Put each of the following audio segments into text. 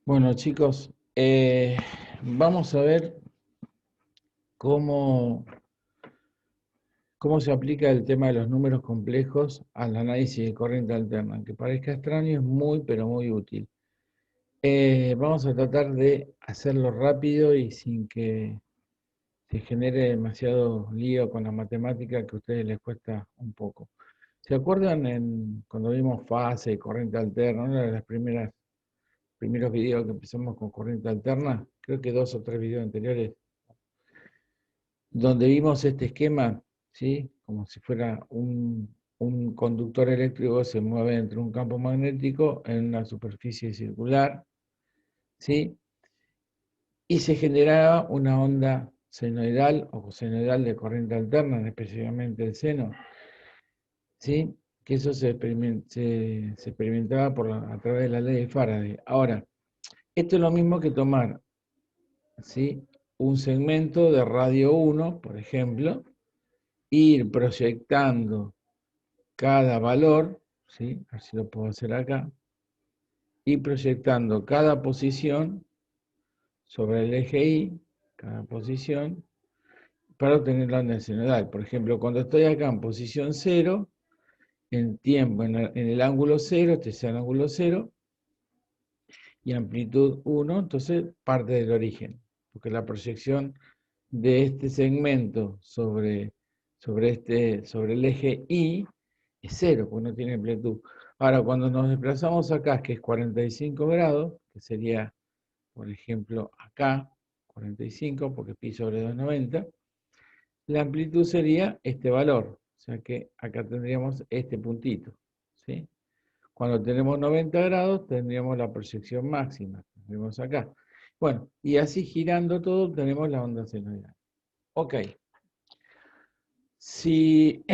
Bueno, chicos, vamos a ver cómo, cómo se aplica el tema de los números complejos al análisis de corriente alterna. Aunque parezca extraño, es muy, pero muy útil. Vamos a tratar de hacerlo rápido y sin que se genere demasiado lío con la matemática que a ustedes les cuesta un poco. ¿Se acuerdan cuando vimos fase y corriente alterna? Una de las primeros videos que empezamos con corriente alterna, creo que 2 o 3 videos anteriores, donde vimos este esquema, ¿sí? Como si fuera un conductor eléctrico se mueve entre un campo magnético en una superficie circular, ¿sí? Y se generaba una onda senoidal o senoidal de corriente alterna, específicamente el seno, ¿sí? Que eso se experimentaba a través de la ley de Faraday. Ahora, esto es lo mismo que tomar, ¿sí? Un segmento de radio 1, por ejemplo, ir proyectando cada valor, ¿sí? A ver si lo puedo hacer acá, y proyectando cada posición sobre el eje Y, cada posición, para obtener la onda sinodal. Por ejemplo, cuando estoy acá en posición 0, en tiempo, en el ángulo 0, este es el ángulo 0, y amplitud 1, entonces parte del origen, porque la proyección de este segmento sobre el eje Y es 0, porque no tiene amplitud. Ahora, cuando nos desplazamos acá, que es 45 grados, que sería, por ejemplo, acá, 45, porque pi sobre 290, la amplitud sería este valor. O sea que acá tendríamos este puntito, ¿sí? Cuando tenemos 90 grados, tendríamos la proyección máxima, tendríamos acá. Bueno, y así girando todo, tenemos la onda senoidal. Ok. Si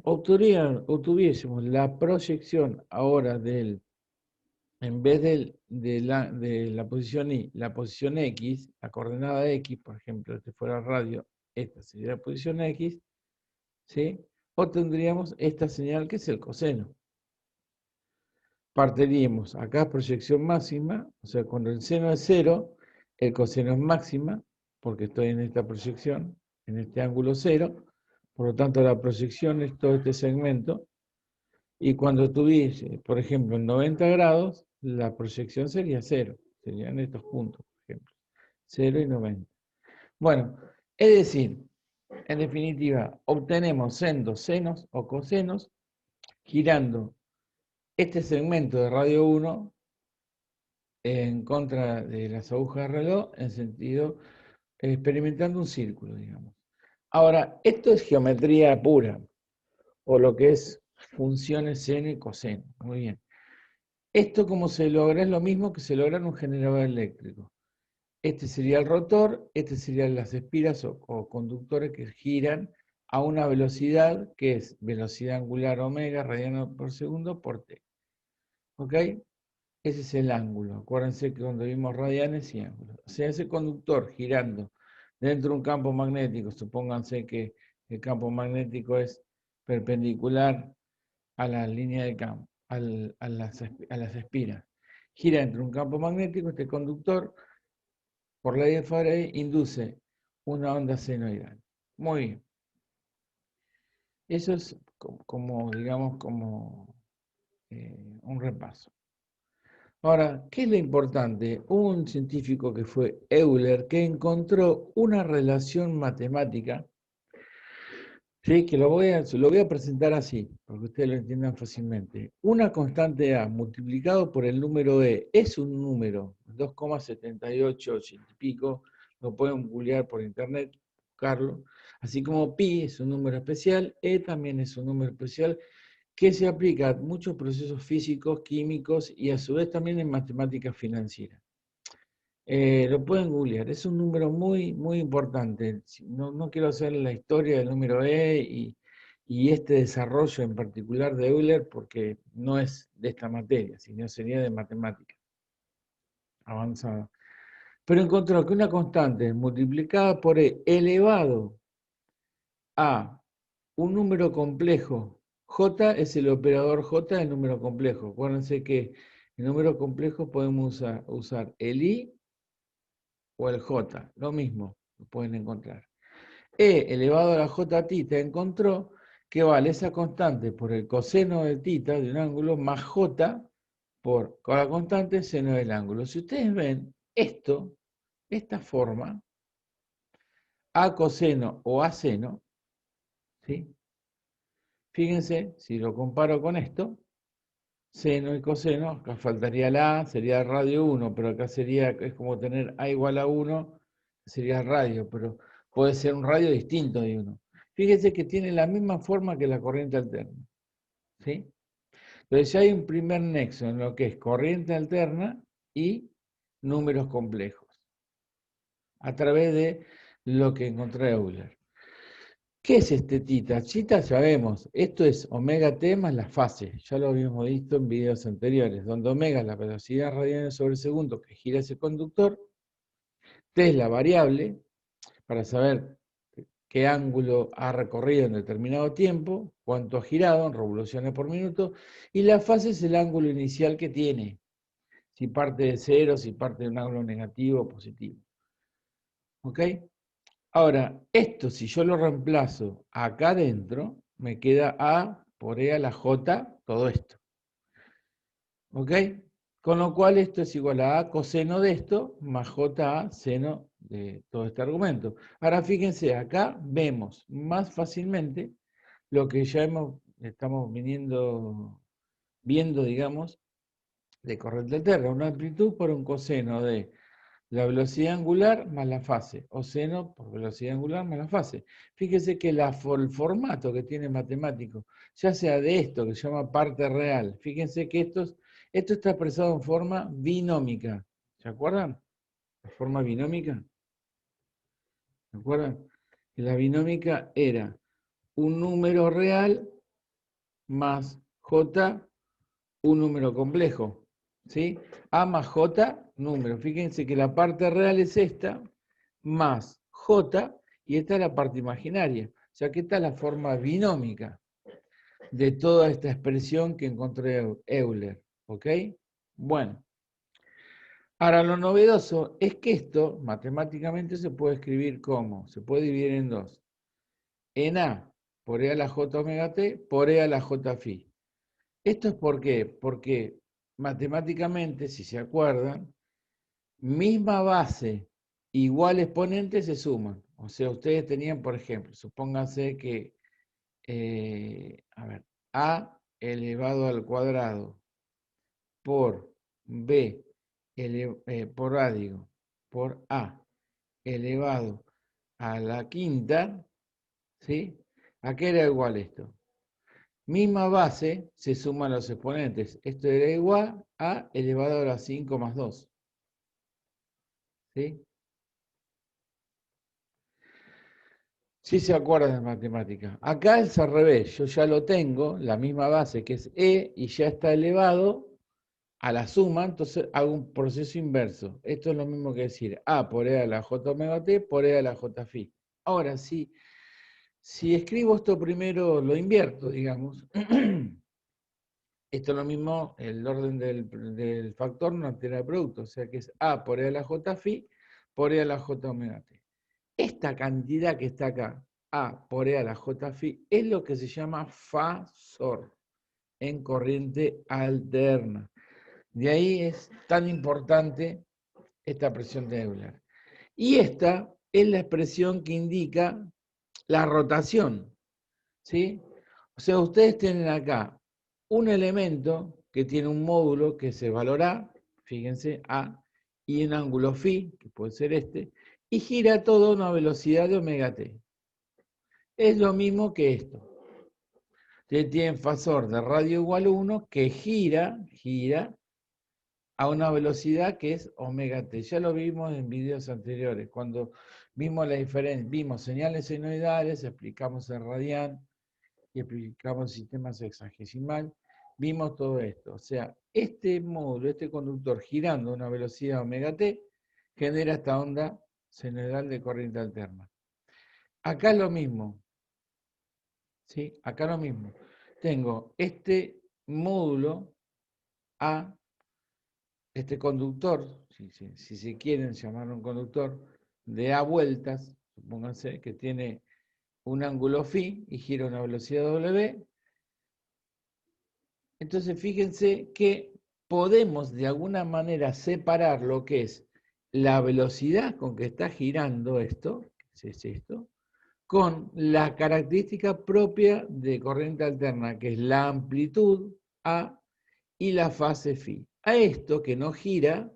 obtuviésemos la proyección ahora en vez de la posición Y, la posición X, la coordenada X, por ejemplo, este fuera radio, esta sería la posición X, ¿sí? Obtendríamos esta señal que es el coseno. Partiríamos acá proyección máxima, o sea, cuando el seno es 0, el coseno es máxima, porque estoy en esta proyección, en este ángulo 0, por lo tanto la proyección es todo este segmento, y cuando tuviese, por ejemplo, en 90 grados, la proyección sería 0, serían estos puntos, por ejemplo, 0 y 90. Bueno, es decir, en definitiva, obtenemos sendos senos o cosenos girando este segmento de radio 1 en contra de las agujas de reloj, en sentido, experimentando un círculo, digamos. Ahora, esto es geometría pura, o lo que es funciones seno y coseno. Muy bien. Esto como se logra es lo mismo que se logra en un generador eléctrico. Este sería el rotor, este serían las espiras o conductores que giran a una velocidad que es velocidad angular omega radiano por segundo por t. ¿Ok? Ese es el ángulo. Acuérdense que cuando vimos radianes y ángulos. O sea, ese conductor girando dentro de un campo magnético, supónganse que el campo magnético es perpendicular a la línea de campo, a las espiras. Gira dentro de un campo magnético, este conductor, por ley de Faraday, induce una onda senoidal. Muy bien. Eso es como digamos, como un repaso. Ahora, ¿qué es lo importante? Hubo un científico que fue Euler que encontró una relación matemática, ¿sí? Que lo voy a presentar así, para que ustedes lo entiendan fácilmente. Una constante A multiplicado por el número E es un número, 2,78 y pico, lo pueden googlear por internet, buscarlo. Así como pi es un número especial, E también es un número especial que se aplica a muchos procesos físicos, químicos y a su vez también en matemáticas financieras. Lo pueden googlear, es un número muy, muy importante. No quiero hacer la historia del número E y este desarrollo en particular de Euler porque no es de esta materia, sino sería de matemática avanzada. Pero encontró que una constante multiplicada por E elevado a un número complejo, J es el operador J del número complejo. Acuérdense que En números complejos podemos usar el I o el J, lo mismo, lo pueden encontrar. E elevado a la J tita encontró que vale esa constante por el coseno de tita de un ángulo más J por la constante seno del ángulo. Si ustedes ven esto, esta forma, A coseno o A seno, ¿sí? Fíjense, si lo comparo con esto, seno y coseno, acá faltaría la A, sería radio 1, pero acá sería, es como tener A igual a 1, sería radio, pero puede ser un radio distinto de 1. Fíjense que tiene la misma forma que la corriente alterna, ¿sí? Entonces ya hay un primer nexo en lo que es corriente alterna y números complejos, a través de lo que encontré Euler. ¿Qué es este tita? Tita sabemos, esto es omega t más la fase, ya lo habíamos visto en videos anteriores, donde omega es la velocidad radial sobre segundo que gira ese conductor, t es la variable para saber qué ángulo ha recorrido en determinado tiempo, cuánto ha girado en revoluciones por minuto, y la fase es el ángulo inicial que tiene, si parte de cero, si parte de un ángulo negativo o positivo. ¿Ok? Ahora, esto si yo lo reemplazo acá adentro, me queda A por E a la J, todo esto. ¿Ok? Con lo cual esto es igual a A coseno de esto, más JA seno de todo este argumento. Ahora fíjense, acá vemos más fácilmente lo que ya estamos viendo, digamos, de corriente alterna, una amplitud por un coseno de la velocidad angular más la fase, o seno por velocidad angular más la fase. Fíjese que el formato que tiene matemático, ya sea de esto que se llama parte real, fíjense que esto está expresado en forma binómica. ¿Se acuerdan? La forma binómica. ¿Se acuerdan? Que la binómica era un número real más J, un número complejo. ¿Sí? A más J, número. Fíjense que la parte real es esta, más J, y esta es la parte imaginaria. O sea que esta es la forma binómica de toda esta expresión que encontré Euler. ¿Ok? Bueno. Ahora, lo novedoso es que esto matemáticamente se puede escribir como, se puede dividir en dos. En A por E a la J omega T por E a la J phi. ¿Esto es por qué? Porque matemáticamente, si se acuerdan, misma base, igual exponente se suman. O sea, ustedes tenían, por ejemplo, supónganse que, a ver, A elevado al cuadrado por B, por A, digo, por A elevado a la quinta, ¿sí? ¿A qué era igual esto? Misma base, se suman los exponentes. Esto era igual a elevado a la 5 más 2. ¿Sí? Sí se acuerdan de matemática. Acá es al revés. Yo ya lo tengo, la misma base que es E, y ya está elevado a la suma, entonces hago un proceso inverso. Esto es lo mismo que decir A por E a la J omega T por E a la J phi. Ahora, si escribo esto primero, lo invierto, digamos. Esto es lo mismo, el orden del factor no altera el producto, o sea que es A por E a la J phi por E a la J omega T. Esta cantidad que está acá, A por E a la J phi, es lo que se llama fasor en corriente alterna. De ahí es tan importante esta presión de Euler. Y esta es la expresión que indica la rotación, ¿sí? O sea, ustedes tienen acá un elemento que tiene un módulo que se valora, fíjense, A, y un ángulo phi, que puede ser este, y gira todo a una velocidad de omega t. Es lo mismo que esto. Ustedes tienen fasor de radio igual a 1 que gira a una velocidad que es omega t. Ya lo vimos en videos anteriores, cuando vimos la diferencia, vimos señales senoidales, explicamos el radián, y explicamos el sistema sexagesimal, vimos todo esto. O sea, este módulo, este conductor girando a una velocidad omega t, genera esta onda senoidal de corriente alterna. Acá es lo mismo. ¿Sí? Acá lo mismo. Tengo este módulo A este conductor, si se quieren llamar un conductor, de A vueltas, supónganse que tiene un ángulo phi y gira a una velocidad w, entonces fíjense que podemos de alguna manera separar lo que es la velocidad con que está girando esto, que es esto, con la característica propia de corriente alterna, que es la amplitud A y la fase phi. A esto que no gira,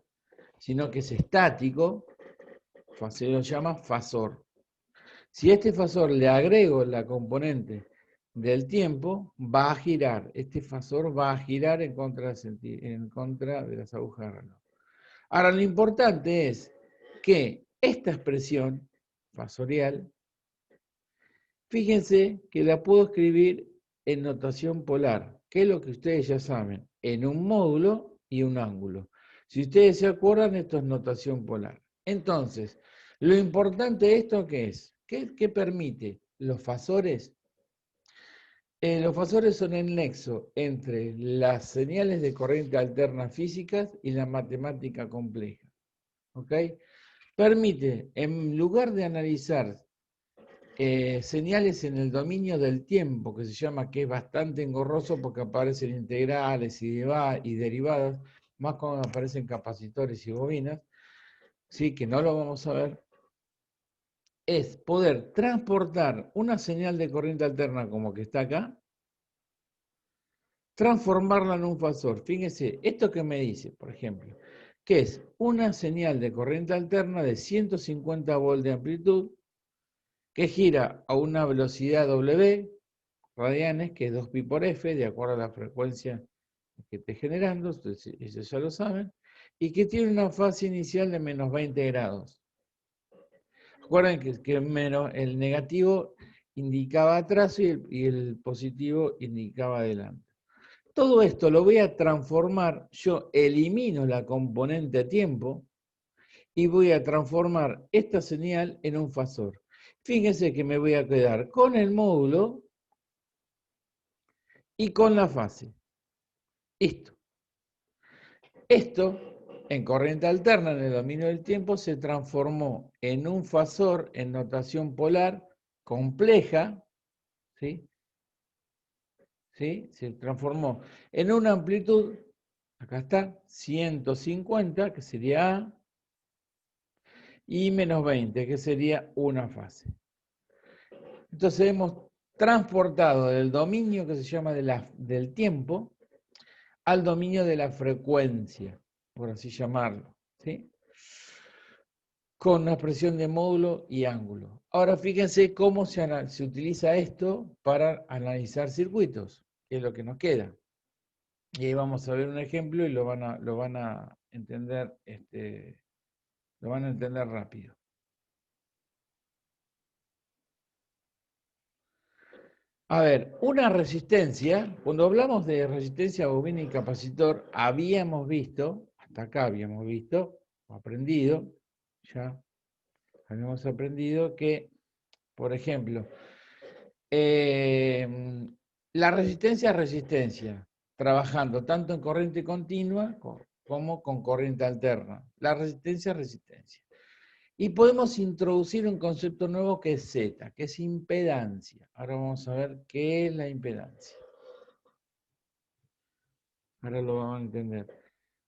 sino que es estático, se lo llama fasor. Si a este fasor le agrego la componente del tiempo, va a girar. Este fasor va a girar en contra de las agujas de reloj. Ahora, lo importante es que esta expresión fasorial, fíjense que la puedo escribir en notación polar, que es lo que ustedes ya saben, en un módulo y un ángulo. Si ustedes se acuerdan, esto es notación polar. Entonces, lo importante de esto, ¿qué es? ¿Qué permite? Los fasores. Los fasores son el nexo entre las señales de corriente alterna físicas y la matemática compleja. ¿Ok? Permite, en lugar de analizar señales en el dominio del tiempo, que se llama, que es bastante engorroso porque aparecen integrales y derivadas, más cuando aparecen capacitores y bobinas, sí, que no lo vamos a ver, es poder transportar una señal de corriente alterna como que está acá, transformarla en un fasor. Fíjense, esto que me dice, por ejemplo, que es una señal de corriente alterna de 150 volts de amplitud, que gira a una velocidad W, radianes, que es 2pi por F, de acuerdo a la frecuencia que esté generando, entonces ellos ya lo saben, y que tiene una fase inicial de menos 20 grados. Recuerden que menos, el negativo indicaba atrás y el positivo indicaba adelante. Todo esto lo voy a transformar, yo elimino la componente tiempo y voy a transformar esta señal en un fasor. Fíjense que me voy a quedar con el módulo y con la fase. Esto, en corriente alterna, en el dominio del tiempo, se transformó en un fasor en notación polar compleja, ¿sí? ¿Sí? Se transformó en una amplitud, acá está, 150, que sería A, y menos 20, que sería una fase. Entonces hemos transportado del dominio que se llama del tiempo al dominio de la frecuencia, por así llamarlo, ¿sí? Con una expresión de módulo y ángulo. Ahora fíjense cómo se utiliza esto para analizar circuitos, que es lo que nos queda. Y ahí vamos a ver un ejemplo y lo van a entender, lo van a entender rápido. A ver, una resistencia, cuando hablamos de resistencia bobina y capacitor, habíamos visto, hasta acá habíamos visto, aprendido, ya habíamos aprendido que, por ejemplo, la resistencia es resistencia, trabajando tanto en corriente continua como con corriente alterna. La resistencia es resistencia. Y podemos introducir un concepto nuevo que es Z, que es impedancia. Ahora vamos a ver qué es la impedancia. Ahora lo vamos a entender.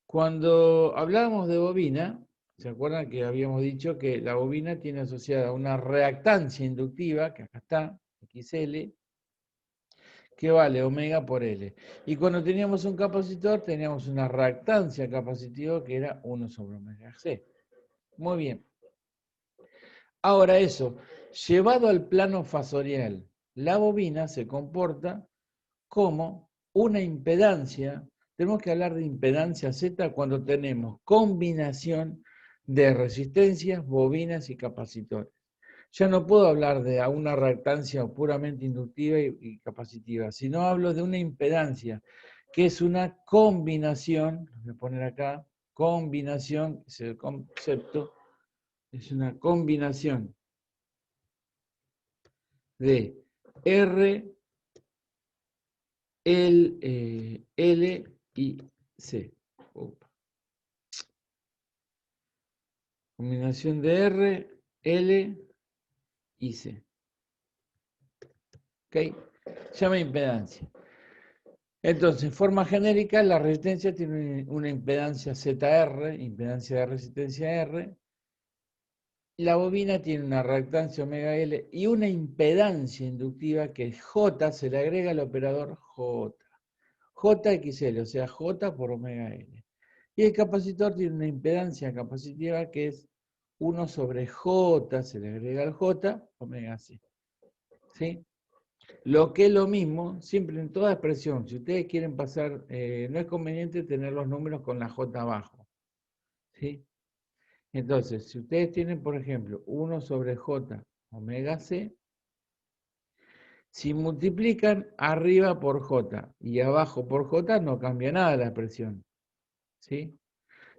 Cuando hablábamos de bobina, ¿se acuerdan que habíamos dicho que la bobina tiene asociada una reactancia inductiva, que acá está, XL, que vale omega por L? Y cuando teníamos un capacitor, teníamos una reactancia capacitiva que era 1 sobre omega C. Muy bien. Ahora eso, llevado al plano fasorial, la bobina se comporta como una impedancia. Tenemos que hablar de impedancia Z cuando tenemos combinación de resistencias, bobinas y capacitores. Ya no puedo hablar de una reactancia puramente inductiva y capacitiva, sino hablo de una impedancia, que es una combinación, lo voy a poner acá, combinación, es el concepto, es una combinación de R, L y C. Opa. Combinación de R, L y C. ¿Ok? Se llama impedancia. Entonces, en forma genérica, la resistencia tiene una impedancia ZR, impedancia de resistencia R. La bobina tiene una reactancia omega L y una impedancia inductiva que es J, se le agrega al operador J. JXL, o sea, J por omega L. Y el capacitor tiene una impedancia capacitiva que es 1 sobre J, se le agrega al J, omega C. ¿Sí? Lo que es lo mismo, siempre en toda expresión, si ustedes quieren pasar, no es conveniente tener los números con la J abajo. ¿Sí? Entonces, si ustedes tienen, por ejemplo, 1 sobre J omega C, si multiplican arriba por J y abajo por J, no cambia nada la expresión. ¿Sí?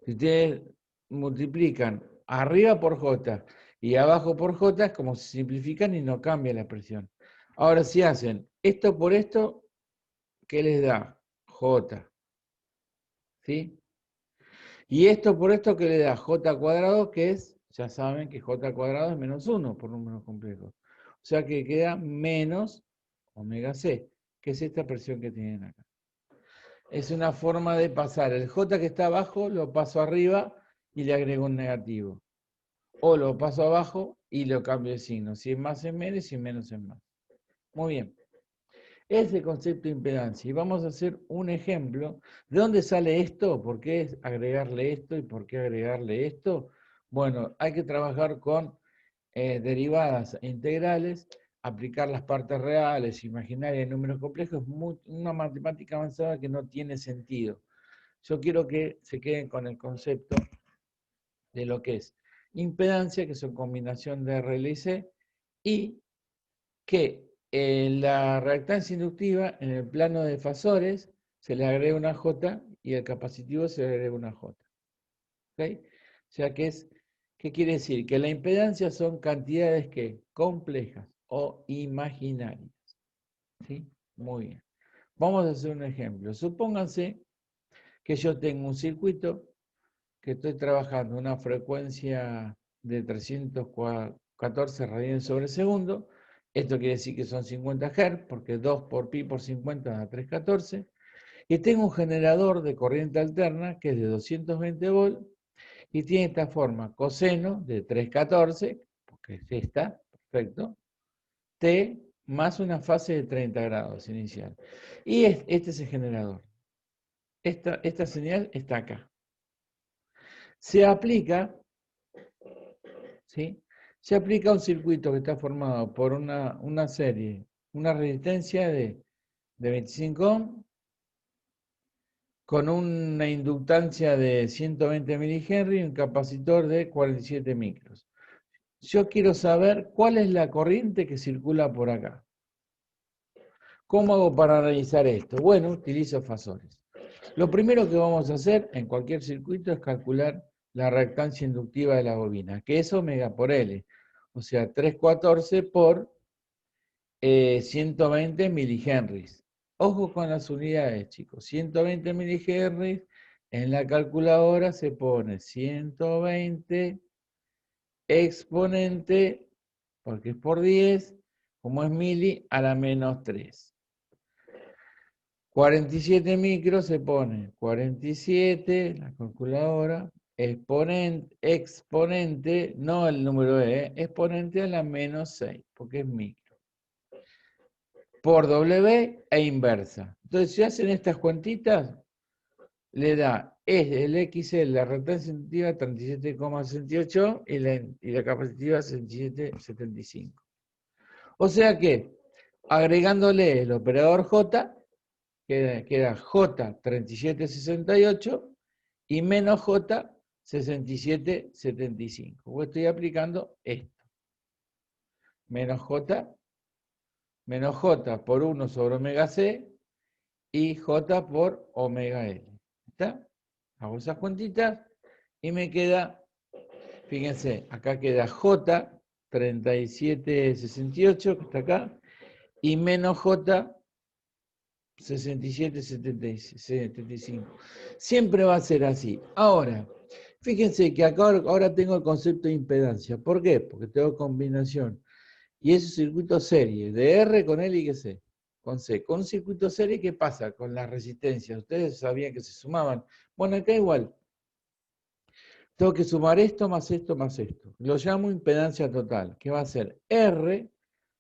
Si ustedes multiplican arriba por J y abajo por J, es como si simplifican y no cambia la expresión. Ahora, si hacen esto por esto, ¿qué les da? J. ¿Sí? Y esto por esto, ¿qué le da? J cuadrado, que es, ya saben que J cuadrado es menos 1 por números complejos. O sea que queda menos omega C, que es esta expresión que tienen acá. Es una forma de pasar el J que está abajo, lo paso arriba y le agrego un negativo. O lo paso abajo y lo cambio de signo. Si es más es menos y si es menos es más. Muy bien. Ese es el concepto de impedancia. Y vamos a hacer un ejemplo. ¿De dónde sale esto? ¿Por qué agregarle esto y por qué agregarle esto? Bueno, hay que trabajar con derivadas e integrales, aplicar las partes reales, imaginarias y números complejos, una matemática avanzada que no tiene sentido. Yo quiero que se queden con el concepto de lo que es impedancia, que son combinación de R, L y C, y que la reactancia inductiva en el plano de fasores se le agrega una J y el capacitivo se le agrega una J. ¿Okay? O sea que es, ¿qué quiere decir? Que la impedancia son cantidades que complejas o imaginarias. ¿Sí? Muy bien. Vamos a hacer un ejemplo. Supónganse que yo tengo un circuito que estoy trabajando una frecuencia de 314 radianes sobre segundo. Esto quiere decir que son 50 Hz, porque 2 por pi por 50 da 314. Y tengo un generador de corriente alterna que es de 220 volts y tiene esta forma, coseno de 314, porque es esta, perfecto, T más una fase de 30 grados inicial. Y este es el generador. Esta señal está acá. Se aplica, ¿sí? Se aplica un circuito que está formado por una serie, una resistencia de 25 ohms con una inductancia de 120 milihenry y un capacitor de 47 micros. Yo quiero saber cuál es la corriente que circula por acá. ¿Cómo hago para analizar esto? Bueno, utilizo fasores. Lo primero que vamos a hacer en cualquier circuito es calcular la reactancia inductiva de la bobina, que es omega por L, o sea, 314 por 120 milihenries. Ojo con las unidades, chicos. 120 milihenries, en la calculadora se pone 120 exponente, porque es por 10, como es mili, a la menos 3. 47 micros se pone 47, la calculadora, exponente, no el número exponente a la menos 6, porque es micro. Por W e inversa. Entonces, si hacen estas cuentitas, le da el XL, la reactancia inductiva 37,68 y la capacitiva 67,75. O sea que, agregándole el operador J, queda J 3768 y menos J 6775. Pues estoy aplicando esto. Menos J por 1 sobre omega C y J por omega L. ¿Está? Hago esas cuentitas y me queda, fíjense, acá queda J 3768, que está acá, y menos J 67, 75. Siempre va a ser así. Ahora, Fíjense que acá ahora tengo el concepto de impedancia. ¿Por qué? Porque tengo combinación. Y es un circuito serie de R con L y que C. Con C. Con un circuito serie, ¿qué pasa con las resistencias? Ustedes sabían que se sumaban. Bueno, acá igual. Tengo que sumar esto más esto más esto. Lo llamo impedancia total, que va a ser R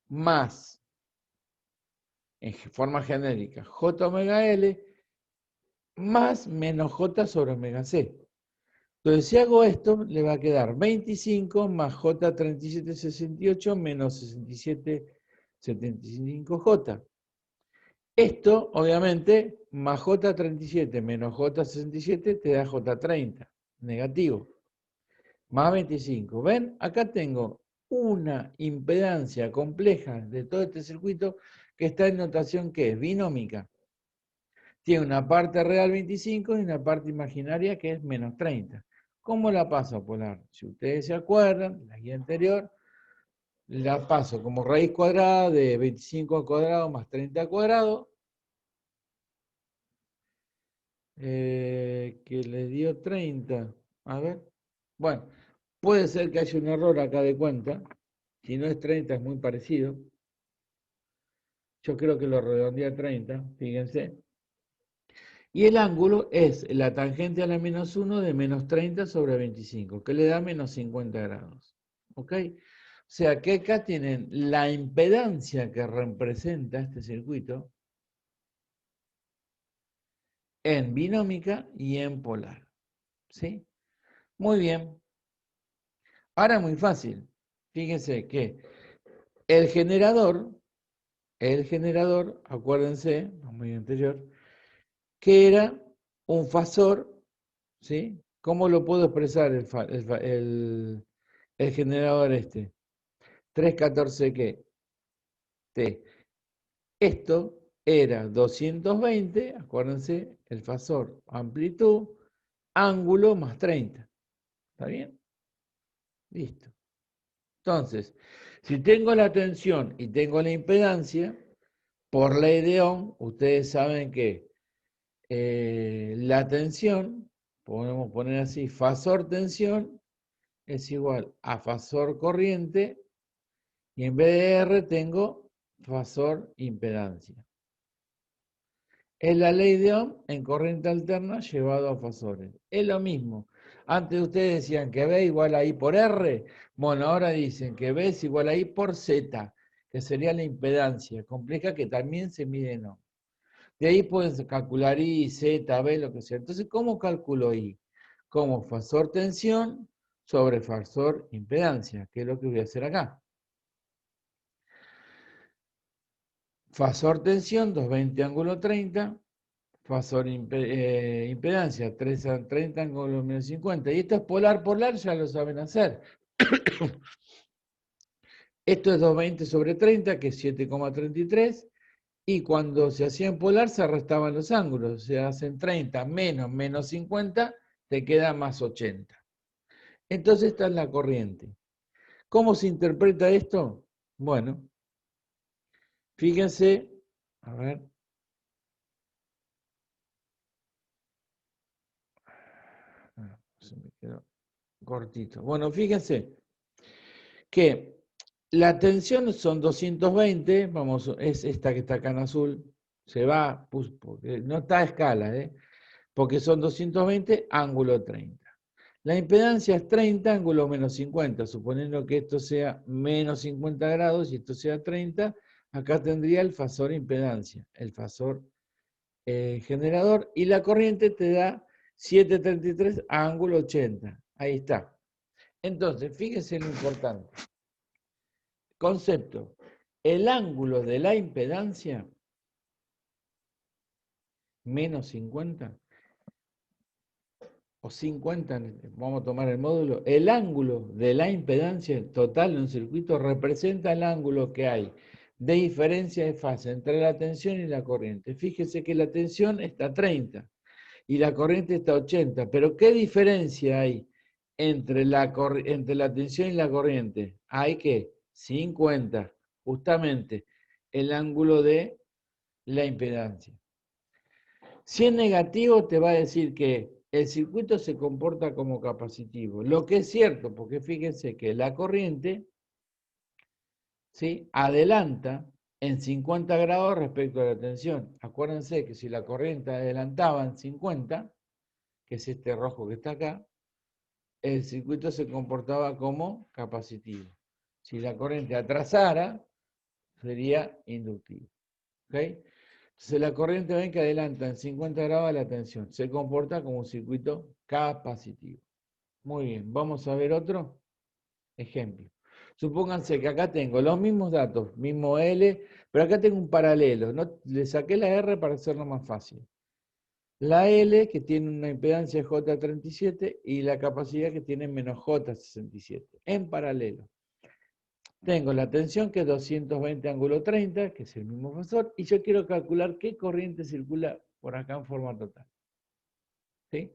más, en forma genérica, J omega L más menos J sobre omega C. Entonces, si hago esto, le va a quedar 25 más J 3768 menos 6775J. Esto, obviamente, más J37 menos J67 te da J30, negativo. Más 25. ¿Ven? Acá tengo una impedancia compleja de todo este circuito que está en notación que es binómica. Tiene una parte real 25 y una parte imaginaria que es menos 30. ¿Cómo la paso a polar? Si ustedes se acuerdan, la guía anterior, la paso como raíz cuadrada de 25 al cuadrado más 30 al cuadrado, que le dio 30. A ver. Bueno, puede ser que haya un error acá de cuenta. Si no es 30, es muy parecido. Yo creo que lo redondeé a 30, fíjense. Y el ángulo es la tangente a la menos 1 de menos 30 sobre 25, que le da menos 50 grados. ¿Ok? O sea que acá tienen la impedancia que representa este circuito en binómica y en polar. ¿Sí? Muy bien. Ahora muy fácil. Fíjense que el generador, acuérdense, muy anterior, que era un fasor, ¿sí? ¿Cómo lo puedo expresar el generador este? 314 qué? T. Esto era 220, acuérdense, el fasor amplitud, ángulo más 30. ¿Está bien? Listo. Entonces, si tengo la tensión y tengo la impedancia, por ley de Ohm, ustedes saben que la tensión, podemos poner así, fasor tensión, es igual a fasor corriente, y en vez de R tengo fasor impedancia. Es la ley de Ohm en corriente alterna llevado a fasores. Es lo mismo. Antes ustedes decían que B igual a I por R. Bueno, ahora dicen que B es igual a I por Z, que sería la impedancia compleja que también se mide en Ohm. De ahí pueden calcular I, Z, B, lo que sea. Entonces, ¿cómo calculo I? Como fasor tensión sobre fasor impedancia, que es lo que voy a hacer acá. Fasor tensión, 220 ángulo 30. Fasor impedancia, 3 a 30 ángulo menos 50. Y esto es polar, ya lo saben hacer. Esto es 220 sobre 30, que es 7,33. Y cuando se hacía en polar se restaban los ángulos. Se hacen 30 menos 50, te queda más 80. Entonces está en la corriente. ¿Cómo se interpreta esto? Bueno, fíjense, a ver. Se me quedó cortito. Bueno, fíjense que la tensión son 220, vamos, es esta que está acá en azul, se va, porque no está a escala, porque son 220, ángulo 30. La impedancia es 30, ángulo menos 50, suponiendo que esto sea menos 50 grados y esto sea 30, acá tendría el fasor impedancia, el fasor generador, y la corriente te da 733, ángulo 80. Ahí está. Entonces, fíjense lo importante. Concepto. El ángulo de la impedancia, menos 50, o 50, vamos a tomar el módulo, el ángulo de la impedancia total de un circuito representa el ángulo que hay de diferencia de fase entre la tensión y la corriente. Fíjese que la tensión está a 30 y la corriente está a 80, pero ¿qué diferencia hay entre la tensión y la corriente? Hay que 50, justamente el ángulo de la impedancia. Si es negativo, te va a decir que el circuito se comporta como capacitivo. Lo que es cierto, porque fíjense que la corriente, ¿sí?, adelanta en 50 grados respecto a la tensión. Acuérdense que si la corriente adelantaba en 50, que es este rojo que está acá, el circuito se comportaba como capacitivo. Si la corriente atrasara, sería inductivo. ¿Ok? Entonces la corriente, ven que adelanta en 50 grados la tensión. Se comporta como un circuito capacitivo. Muy bien, vamos a ver otro ejemplo. Supónganse que acá tengo los mismos datos, mismo L, pero acá tengo un paralelo. ¿No? Le saqué la R para hacerlo más fácil. La L, que tiene una impedancia J37, y la capacidad que tiene menos J67, en paralelo. Tengo la tensión, que es 220 ángulo 30, que es el mismo fasor, y yo quiero calcular qué corriente circula por acá en forma total. ¿Sí?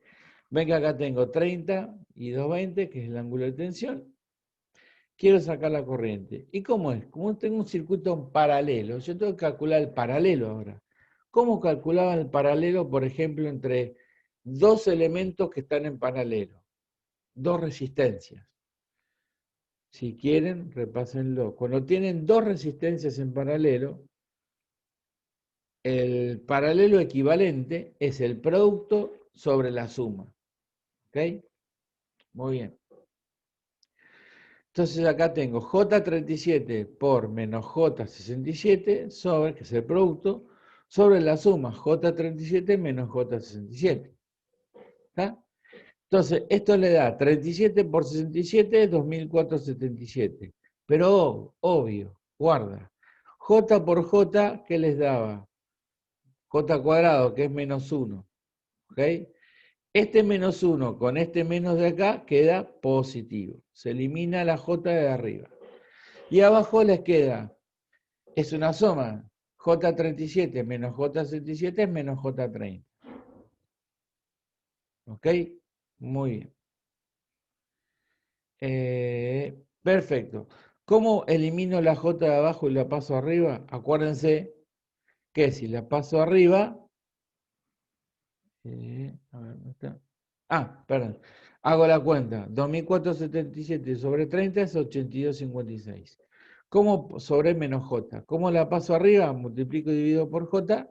Ven que acá tengo 30 y 220, que es el ángulo de tensión. Quiero sacar la corriente. ¿Y cómo es? Como tengo un circuito en paralelo, yo tengo que calcular el paralelo ahora. ¿Cómo calculaba el paralelo, por ejemplo, entre dos elementos que están en paralelo? Dos resistencias. Si quieren, repásenlo. Cuando tienen dos resistencias en paralelo, el paralelo equivalente es el producto sobre la suma. ¿Ok? Muy bien. Entonces acá tengo J37 por menos J67 sobre, que es el producto, sobre la suma J37 menos J67. ¿Está? Entonces, esto le da 37 por 67, 2477. Pero obvio, guarda. J por J, ¿qué les daba? J cuadrado, que es menos 1. ¿Ok? Este menos 1 con este menos de acá queda positivo. Se elimina la J de arriba. Y abajo les queda, es una suma. J37 menos J67 es menos J30. ¿Ok? Muy bien. Perfecto. ¿Cómo elimino la J de abajo y la paso arriba? Acuérdense que si la paso arriba, a ver, ¿dónde está? Perdón. Hago la cuenta. 2477 sobre 30 es 8256. ¿Cómo sobre menos J? ¿Cómo la paso arriba? Multiplico y divido por J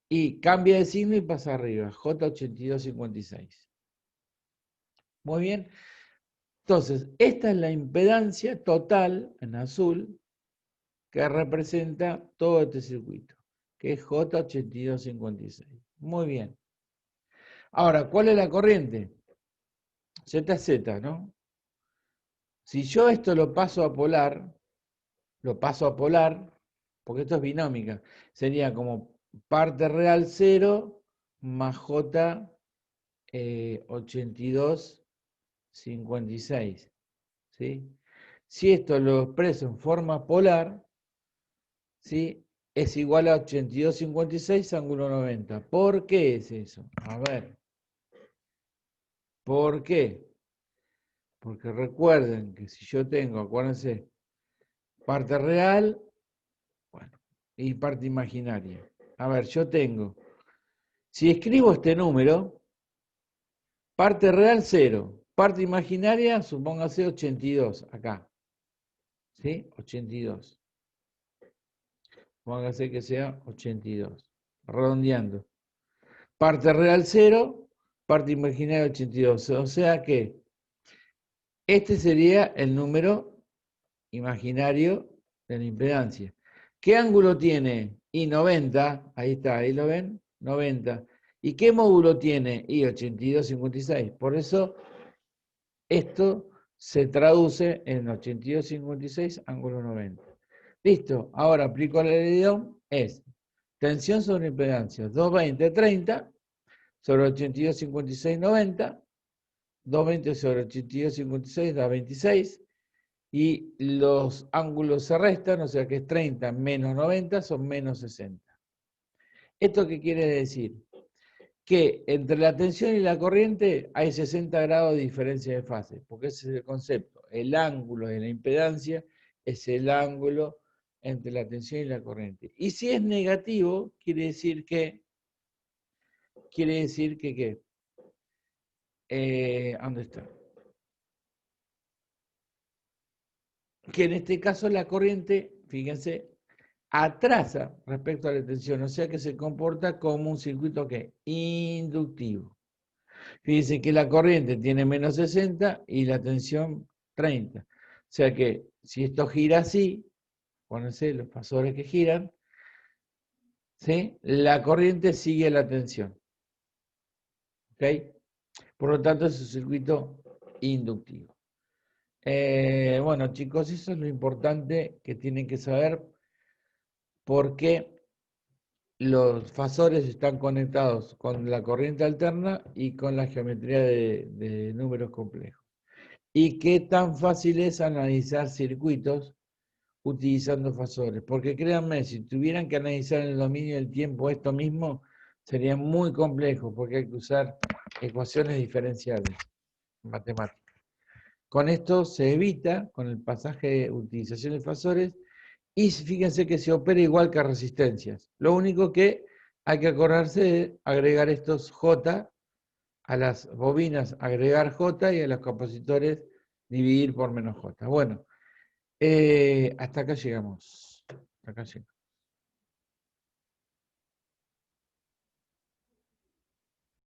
y cambia de signo y pasa arriba. J8256. Muy bien. Entonces, esta es la impedancia total en azul que representa todo este circuito, que es J8256. Muy bien. Ahora, ¿cuál es la corriente? ZZ, ¿no? Si yo esto lo paso a polar, porque esto es binómica, sería como parte real 0 más J 8256. ¿Sí? Si esto lo expreso en forma polar, ¿sí?, es igual a 8256 ángulo 90. ¿Por qué es eso? A ver. ¿Por qué? Porque recuerden que si yo tengo, acuérdense, parte real, bueno, y parte imaginaria. A ver, yo tengo, si escribo este número, parte real 0, parte imaginaria, supóngase 82, acá. ¿Sí? 82. Póngase que sea 82. Redondeando. Parte real 0, parte imaginaria 82. O sea que este sería el número imaginario de la impedancia. ¿Qué ángulo tiene? Y 90, ahí está, ahí lo ven, 90. ¿Y qué módulo tiene? Y 82,56. Por eso esto se traduce en 82,56 ángulo 90. Listo, ahora aplico la ley de Ohm, es tensión sobre impedancia, 220/30 sobre 82,56/90, 220 sobre 82,56 da 26, y los ángulos se restan, o sea que es 30 menos 90 son menos 60. ¿Esto qué quiere decir? Que entre la tensión y la corriente hay 60 grados de diferencia de fase, porque ese es el concepto. El ángulo de la impedancia es el ángulo entre la tensión y la corriente. Y si es negativo, quiere decir que ¿qué? ¿Dónde está? Que en este caso la corriente, fíjense, atrasa respecto a la tensión, o sea que se comporta como un circuito que inductivo. Fíjense que la corriente tiene menos 60 y la tensión 30. O sea que si esto gira así, pónganse los fasores que giran, ¿sí? La corriente sigue la tensión. ¿Ok? Por lo tanto, es un circuito inductivo. Bueno, chicos, eso es lo importante que tienen que saber porque los fasores están conectados con la corriente alterna y con la geometría de números complejos. Y qué tan fácil es analizar circuitos utilizando fasores. Porque créanme, si tuvieran que analizar en el dominio del tiempo esto mismo, sería muy complejo porque hay que usar ecuaciones diferenciales matemáticas. Con esto se evita, con el pasaje de utilización de fasores, y fíjense que se opera igual que resistencias. Lo único que hay que acordarse de agregar estos J, a las bobinas agregar J y a los capacitores dividir por menos J. Bueno, hasta acá llegamos. Hasta acá llegamos.